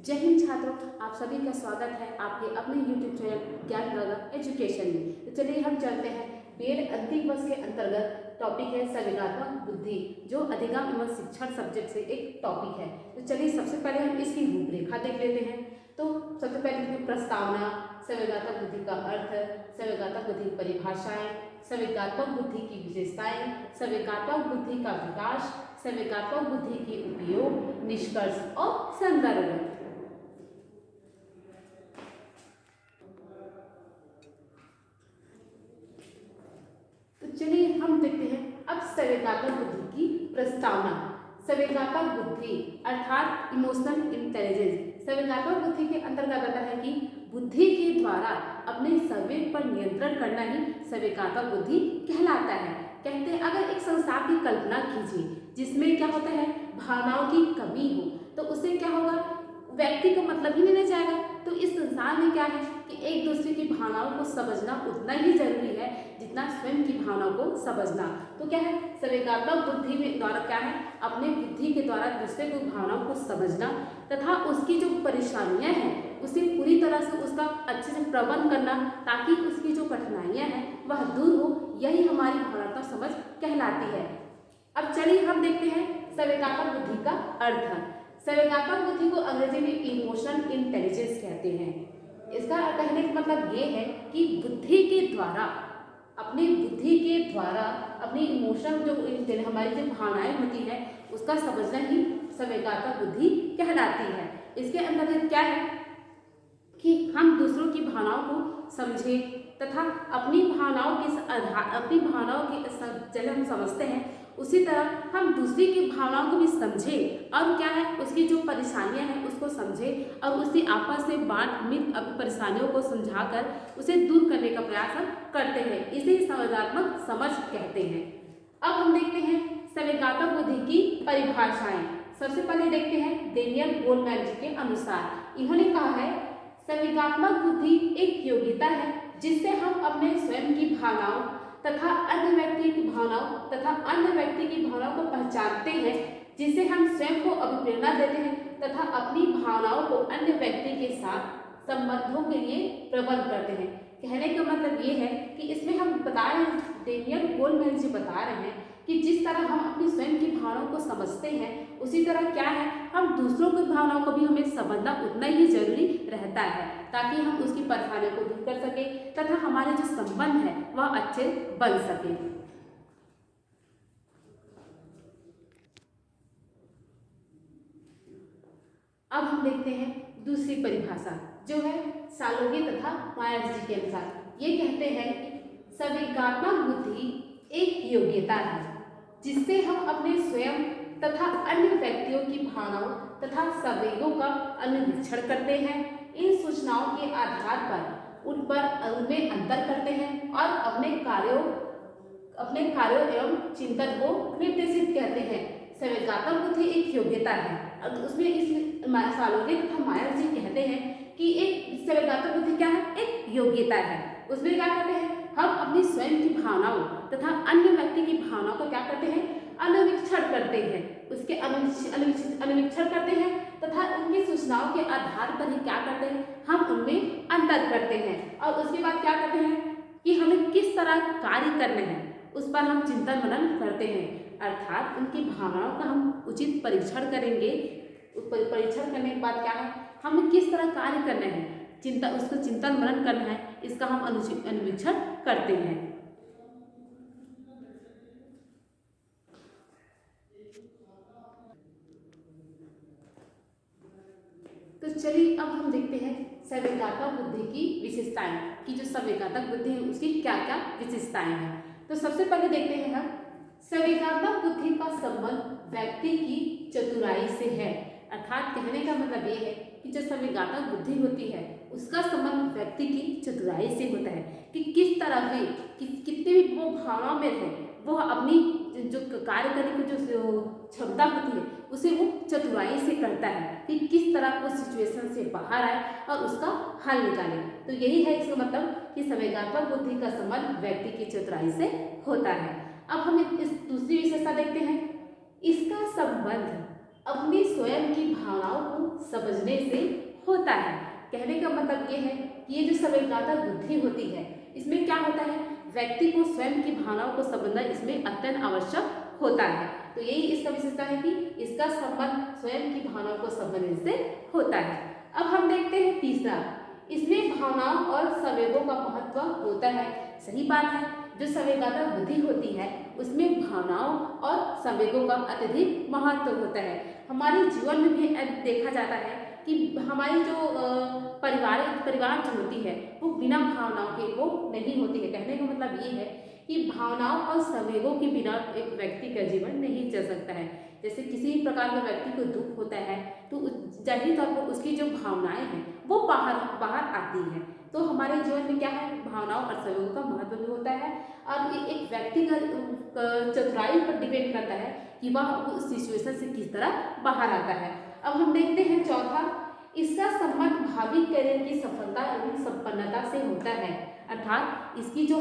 जय हिंद छात्रों, आप सभी का स्वागत है आपके अपने YouTube चैनल ज्ञानगंगा एजुकेशन में। तो चलिए हम चलते हैं। बीएड अंतिम वर्ष के अंतर्गत टॉपिक है संवेगात्मक बुद्धि, जो अधिगम एवं शिक्षण सब्जेक्ट से एक टॉपिक है। तो चलिए सबसे पहले हम इसकी रूपरेखा देख लेते हैं। तो सबसे पहले इसमें प्रस्तावना, संवेगात्मक बुद्धि का अर्थ, संवेगात्मक बुद्धि की परिभाषाएं, संवेगात्मक बुद्धि की विशेषताएं, संवेगात्मक बुद्धि का विकास, संवेगात्मक बुद्धि के उपयोग, निष्कर्ष और संदर्भ। चलिए हम देखते हैं अब संवेगात्मक बुद्धि की प्रस्तावना। संवेगात्मक बुद्धि अर्थात इमोशनल इंटेलिजेंस संवेगात्मक बुद्धि के अंतर्गत आता है कि बुद्धि के द्वारा अपने संवेग पर नियंत्रण करना ही संवेगात्मक बुद्धि कहलाता है। कहते हैं अगर एक संसार की कल्पना कीजिए जिसमें क्या होता है, भावनाओं की कमी हो, तो उससे क्या होगा, व्यक्ति को मतलब ही नहीं रह जाएगा। तो इस संसार में क्या है कि एक दूसरे की भावनाओं को समझना उतना ही जरूरी है जितना स्वयं की भावनाओं को समझना। तो क्या है, संवेगात्मक बुद्धि में द्वारा क्या है, अपने बुद्धि के द्वारा दूसरे को भावनाओं को समझना तथा उसकी जो परेशानियां हैं उसे पूरी तरह से उसका अच्छे से प्रबंध करना ताकि उसकी जो कठिनाइयां हैं वह दूर हो, यही हमारी भावनात्मक समझ कहलाती है। अब चलिए हम देखते हैं संवेगात्मक बुद्धि का अर्थ। संवेगात्मक बुद्धि को अंग्रेजी में इमोशनल इंटेलिजेंस कहते हैं। इसका कहने का मतलब ये है कि बुद्धि के द्वारा अपनी इमोशन जो हमारी जो भावनाएं होती है उसका समझना ही संवेगात्मक बुद्धि कहलाती है। इसके अंदर क्या है कि हम दूसरों की भावनाओं को समझे तथा अपनी भावनाओं के जब हम समझते हैं उसी तरह हम दूसरी की भावनाओं को भी समझें और क्या है उसकी जो परेशानियां हैं उसको समझें और उसी आपस में बांट मिल अपनी परेशानियों को समझाकर उसे दूर करने का प्रयास हम करते हैं। इसे संवेगात्मक समझ कहते हैं। अब हम देखते हैं संवेगात्मक बुद्धि की परिभाषाएं। सबसे पहले देखते हैं डेनियल गोलमैन जी के अनुसार। इन्होंने कहा है संवेगात्मक बुद्धि एक योग्यता है जिससे हम अपने स्वयं की भावनाओं तथा अन्य व्यक्ति की भावनाओं को पहचानते हैं, जिससे हम स्वयं को अभिप्रेरणा देते हैं तथा अपनी भावनाओं को अन्य व्यक्ति के साथ संबंधों के लिए प्रबंध करते हैं। कहने का मतलब ये है कि इसमें हम बता रहे हैं, डेनियल गोलमैन जी बता रहे हैं कि जिस तरह हम अपनी स्वयं की भावनाओं को समझते हैं उसी तरह क्या है हम दूसरों की भावनाओं को भी हमें समझना उतना ही जरूरी रहता है ताकि हम उसकी परेशानियों को दूर कर सके तथा हमारे जो संबंध है वह अच्छे बन सके। अब हम देखते हैं दूसरी परिभाषा जो है सालोगी तथा मायर्स जी के अनुसार। ये कहते हैं कि संवेगात्मक बुद्धि एक योग्यता है जिससे हम अपने स्वयं तथा अन्य व्यक्तियों की भावनाओं तथा संवेगों का अनुवीक्षण करते हैं, इन सूचनाओं के आधार पर उनमें अंतर करते हैं और अपने कार्यों एवं चिंतन को निर्देशित करते हैं। संवेगात्मक बुद्धि एक योग्यता है। उसमें इस सालोगी तथा मायर जी कहते हैं कि एक संवेगात्मक बुद्धि क्या है, एक योग्यता है। उसमें क्या करते हैं, हम अपनी स्वयं की भावनाओं तथा अन्य व्यक्ति की भावनाओं को क्या करते हैं, अनुवीक्षण करते हैं, उसके अनुवीक्षण करते हैं तथा उनकी सूचनाओं के आधार पर ही क्या करते हैं, हम उनमें अंतर करते हैं और उसके बाद क्या करते हैं कि हमें किस तरह कार्य करने हैं उस पर हम चिंतन मनन करते हैं। अर्थात उनकी भावनाओं का हम उचित परीक्षण करेंगे। परीक्षण करने के बाद क्या है, हमें किस तरह कार्य करना है, उसको चिंतन मनन करना है, इसका हम अनुवीक्षण करते हैं। तो चलिए अब हम देखते हैं संवेगात्मक बुद्धि की विशेषताएं कि जो संवेगात्मक बुद्धि है उसकी क्या क्या विशेषताएं हैं। तो सबसे पहले देखते हैं हम संवेगात्मक बुद्धि का संबंध व्यक्ति की चतुराई से है। अर्थात कहने का मतलब ये है कि जो संवेगात्मक बुद्धि होती है उसका संबंध व्यक्ति की चतुराई से होता है कि किस तरह वे कितने भी वो भावनाओं में रहे वो अपनी जो कार्य करने की जो क्षमता होती है उसे वो चतुराई से करता है कि किस तरह उस सिचुएशन से बाहर आए और उसका हल निकाले। तो यही है इसका मतलब कि संवेगात्मक बुद्धि का संबंध व्यक्ति की चतुराई से होता है। अब हम इस दूसरी विशेषता देखते हैं, इसका संबंध अपनी स्वयं की भावनाओं को समझने से होता है। कहने का मतलब ये है कि ये जो संवेदनात्मक बुद्धि होती है, इसमें क्या होता है, व्यक्ति को स्वयं की भावनाओं को समझना इसमें अत्यंत आवश्यक होता है। तो यही इसका विशेषता है कि इसका संबंध स्वयं की भावनाओं को समझने से होता है। अब हम देखते हैं तीसरा, इसमें भावनाओं और संवेगों का महत्व होता है। सही बात है, जो संवेगात्मक बुद्धि होती है उसमें भावनाओं और संवेगों का अत्यधिक महत्व होता है। हमारे जीवन में भी देखा जाता है कि हमारी जो परिवार जो होती है वो बिना भावनाओं के वो नहीं होती है। कहने का मतलब ये है कि भावनाओं और संवेगों के बिना एक व्यक्ति का जीवन नहीं चल सकता है। जैसे किसी भी प्रकार का व्यक्ति को दुख होता है तो जाहिर तौर पर उसकी जो भावनाएं हैं वो बाहर आती हैं। तो हमारे जीवन में क्या है, भावनाओं और संवेगों का महत्व भी होता है और एक व्यक्ति का चतुराई पर डिपेंड करता है कि वह उस सिचुएशन से किस तरह बाहर आता है। अब हम देखते हैं चौथा, इसका संबंध भावी करियर की सफलता एवं संपन्नता से होता है। अर्थात इसकी जो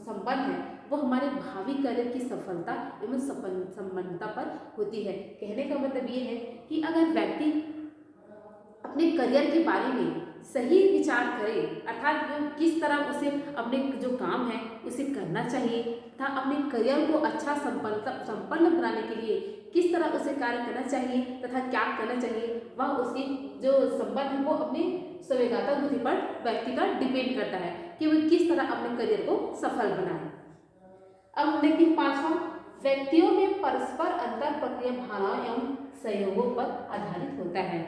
संबंध है वो हमारे भावी करियर की सफलता एवं संपन्नता पर होती है। कहने का मतलब ये है कि अगर व्यक्ति अपने करियर के बारे में सही विचार करे, अर्थात वो किस तरह उसे अपने जो काम है उसे करना चाहिए तथा अपने करियर को अच्छा संपन्न बनाने के लिए किस तरह उसे कार्य करना चाहिए तथा क्या करना चाहिए, वह उसकी जो संबंध है वो अपने संवेगात्मक बुद्धि पर व्यक्ति का डिपेंड करता है कि वो किस तरह अपने करियर को सफल बनाए। अब हम देखते हैं पांचवा, व्यक्तियों में परस्पर अंतर प्रक्रिया भावनाओं एवं सहयोगों पर आधारित होता है।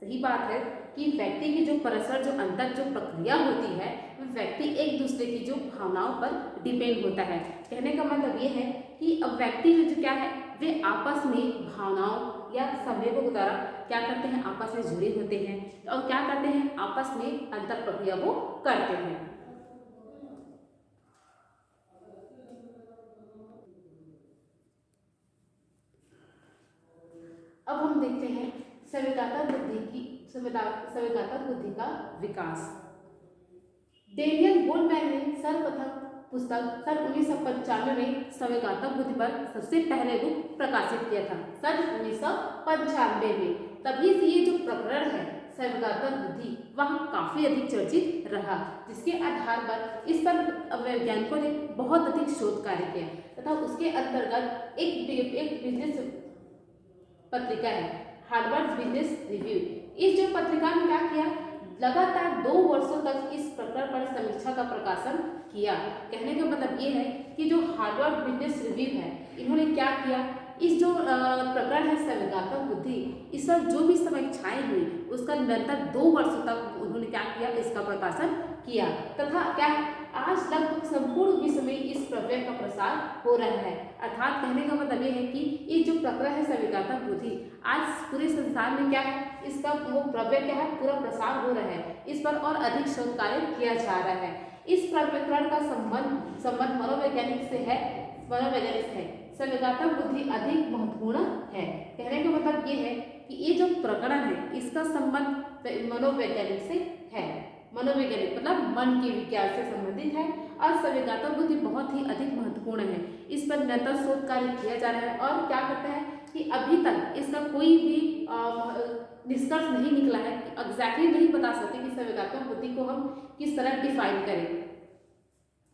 सही बात है कि व्यक्ति की जो परस्पर जो अंतर जो प्रक्रिया होती है वो व्यक्ति एक दूसरे की जो भावनाओं पर डिपेंड होता है। कहने का मतलब ये है कि अब व्यक्ति जो क्या है वे आपस में भावनाओं या संवेगों के द्वारा क्या करते हैं, आपस में जुड़े होते हैं और क्या करते हैं, आपस में अंतर प्रक्रिया वो करते हैं। अब हम देखते हैं संवेगात्मक बुद्धि का विकास। डेनियल गोल्डमैन ने सर्वप्रथम पुस्तक सन 1995 में संवेगात्मक बुद्धि पर सबसे पहले बुक प्रकाशित किया था, सन 1995 में। तभी से ये जो प्रकरण है संवेगात्मक बुद्धि वह काफी अधिक चर्चित रहा, जिसके आधार पर इस पर वैज्ञानिकों ने बहुत अधिक शोध कार्य किया तथा उसके अंतर्गत एक बिजनेस पत्रिका है हार्वर्ड बिजनेस रिव्यू। इस जो पत्रिका ने क्या किया, लगातार 2 वर्षों तक इस प्रकरण पर समीक्षा का प्रकाशन किया। कहने का मतलब ये है कि जो हार्वर्ड बिजनेस रिव्यू है इन्होंने क्या किया, इस जो प्रकरण है संवेगात्मक बुद्धि, इस पर जो भी समीक्षाएं हुई उसका निरंतर 2 वर्षों तक उन्होंने क्या किया, इसका प्रकाशन किया तथा क्या आज लगभग संपूर्ण विश्व में इस प्रत्यय का प्रसार हो रहा है। अर्थात कहने का मतलब ये है कि ये जो प्रकरण है संवेगात्मक बुद्धि आज पूरे संसार में क्या है, इसका वो प्रत्यय क्या है, पूरा प्रसार हो रहा है, इस पर और अधिक शोध कार्य किया जा रहा है। इस प्रकरण का संबंध मनोवैज्ञानिक से है, संवेगात्मक बुद्धि अधिक महत्वपूर्ण है। कहने का मतलब ये है कि ये जो प्रकरण है इसका संबंध मनोवैज्ञानिक से है। मनोवैज्ञानिक मतलब मन के विज्ञान से संबंधित है और संवेगात्मक बुद्धि बहुत ही अधिक महत्वपूर्ण है। इस पर निरंतर शोध कार्य किया जा रहा है और क्या कहते हैं कि अभी तक इसका कोई भी निष्कर्ष नहीं निकला है, एग्जैक्टली नहीं बता सकते कि संवेगात्मक बुद्धि को हम किस तरह डिफाइन करें।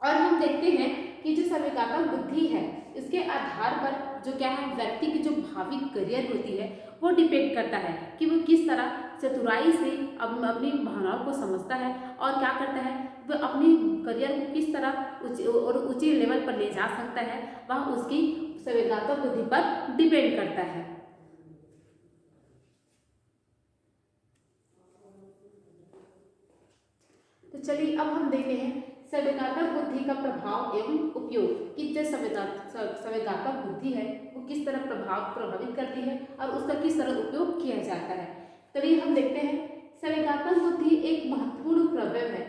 और हम देखते हैं कि जो संवेगात्मक बुद्धि है इसके आधार पर जो क्या है व्यक्ति की जो भावी करियर होती है वो डिपेंड करता है कि वो किस तरह चतुराई से अपनी भावनाओं को समझता है और क्या करता है, वह अपनी करियर को किस तरह ऊंचे लेवल पर ले जा सकता है, वह उसकी संवेगात्मक बुद्धि पर डिपेंड करता है। तो चलिए अब हम देखते हैं संवेगात्मक बुद्धि का प्रभाव एवं उपयोग कि जो संवेगात्मक बुद्धि है वो किस तरह प्रभावित करती है और उसका किस तरह उपयोग किया जाता है। चलिए हम देखते हैं संवेगात्मक बुद्धि एक महत्वपूर्ण प्रभाव है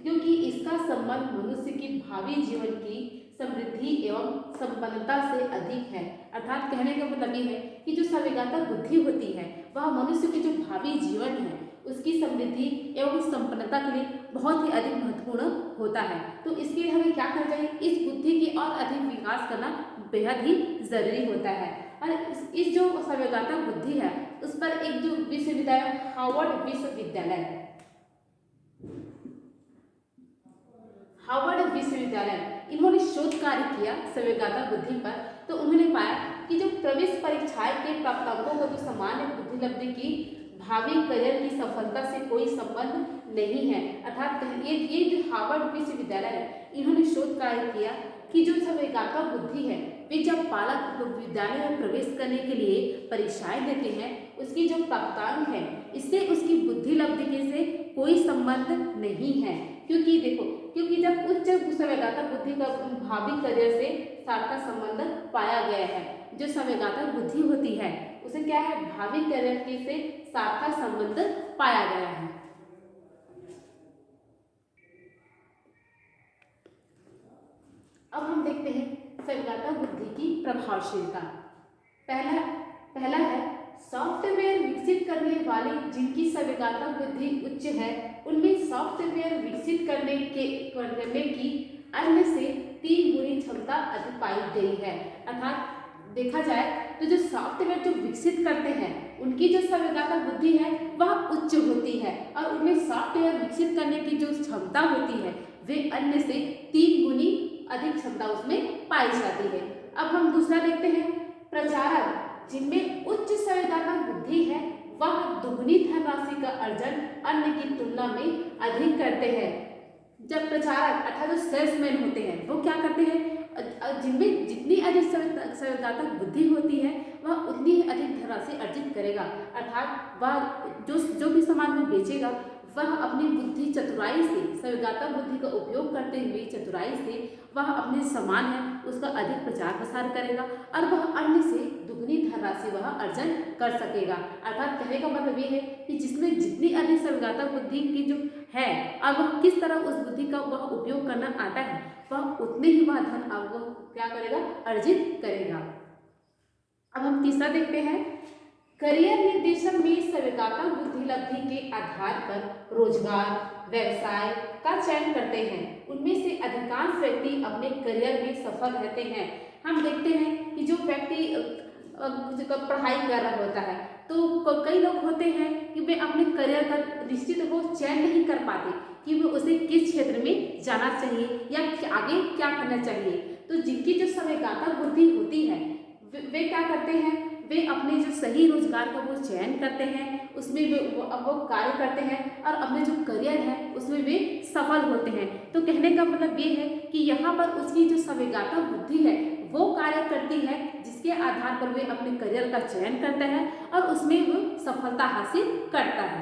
क्योंकि इसका संबंध मनुष्य की भावी जीवन की समृद्धि एवं संपन्नता से अधिक है। अर्थात कहने का मतलब ये है कि जो संवेगात्मक बुद्धि होती है वह मनुष्य की जो भावी जीवन है उसकी समृद्धि एवं संपन्नता के लिए बहुत ही अधिक महत्वपूर्ण होता है। तो इसके लिए हमें क्या करना चाहिए, इस बुद्धि की और अधिक विकास करना बेहद ही जरूरी होता है। और इस जो संवेदनात्मक बुद्धि है उस पर एक जो विश्वविद्यालय हार्वर्ड विश्वविद्यालय इन्होंने शोध कार्य किया संवेदनात्मक बुद्धि पर। तो उन्होंने पाया कि जो प्रवेश परीक्षाएं के प्राप्तांकों को जो सामान्य बुद्धि लब्धि की भावी करियर की सफलता से कोई संबंध नहीं है। अर्थात ये जो हार्वर्ड विश्वविद्यालय है इन्होंने शोध कार्य किया कि जो संवेदनात्मक बुद्धि है वे जब बालक विद्यालय में प्रवेश करने के लिए परीक्षाएं देते हैं उसकी जो प्राप्तांक है इससे उसकी बुद्धि लब्धि से कोई संबंध नहीं है। क्योंकि जब उच्च संवेदनात्मक बुद्धि का भावी करियर से सार्थक संबंध पाया गया है। जो संवेदनात्मक बुद्धि होती है उसे क्या है, भावी करियर के से सार्थक संबंध पाया गया है। अब हम देखते हैं संवेदनात्मक बुद्धि की प्रभावशीलता। पहला है सॉफ्टवेयर विकसित करने वाले जिनकी संवेदनात्मक बुद्धि उच्च है उनमें सॉफ्टवेयर विकसित करने की अन्य से 3 गुनी क्षमता अधिक पाई गई है। अर्थात देखा जाए तो जो सॉफ्टवेयर जो विकसित करते हैं उनकी जो संवेदनात्मक बुद्धि है वह उच्च होती है और उनमें सॉफ्टवेयर विकसित करने की जो क्षमता होती है वे अन्य से 3 गुनी अधिक क्षमता उसमें पाई जाती है। अब हम दूसरा देखते हैं प्रचारक जिनमें उच्च संवेदनात्मक बुद्धि है वह दुगनी धनराशि का अर्जन अन्य की तुलना में अधिक करते हैं। जब प्रचारक अर्थात जो सेल्समैन होते हैं वो क्या करते हैं, जिनमें जितनी अधिक संवेदनात्मक बुद्धि होती है वह उतनी ही अधिक धनराशि अर्जित करेगा। अर्थात वह जो भी सामान में बेचेगा वह अपनी बुद्धि चतुराई से संवेदनात्मक बुद्धि का उपयोग करते हुए चतुराई से वह अपने सामान है उसका अधिक प्रचार प्रसार करेगा और वह अन्य से दुगनी धनराशि वह अर्जन कर सकेगा। अर्थात कहने का मतलब ये है कि जिसमें जितनी अधिक संवेदनात्मक बुद्धि की जो है और वह किस तरह उस बुद्धि का वह उपयोग करना आता है वह उतने ही वह धन अब वह क्या करेगा, अर्जित करेगा। अब हम तीसरा देखते हैं करियर निर्देशन में संवेदनात्मक बुद्धि लब्धि के आधार पर रोजगार व्यवसाय का चयन करते हैं। उनमें से अधिकांश व्यक्ति अपने करियर में सफल रहते हैं। हम देखते हैं कि जो व्यक्ति पढ़ाई कर रहा होता है तो कई लोग होते हैं कि वे अपने करियर का निश्चित वो चयन नहीं कर पाते कि वो उसे किस क्षेत्र में जाना चाहिए या आगे क्या करना चाहिए। तो जिनकी जो संवेदनात्मक बुद्धि होती है वे क्या करते हैं, वे अपने जो सही रोजगार का वो चयन करते हैं, उसमें वो कार्य करते हैं और अपने जो करियर है उसमें वे सफल होते हैं। तो कहने का मतलब ये है कि यहाँ पर उसकी जो संवेदनात्मक बुद्धि है वो कार्य करती है जिसके आधार पर वे अपने करियर का चयन करते हैं और उसमें वो सफलता हासिल करता है।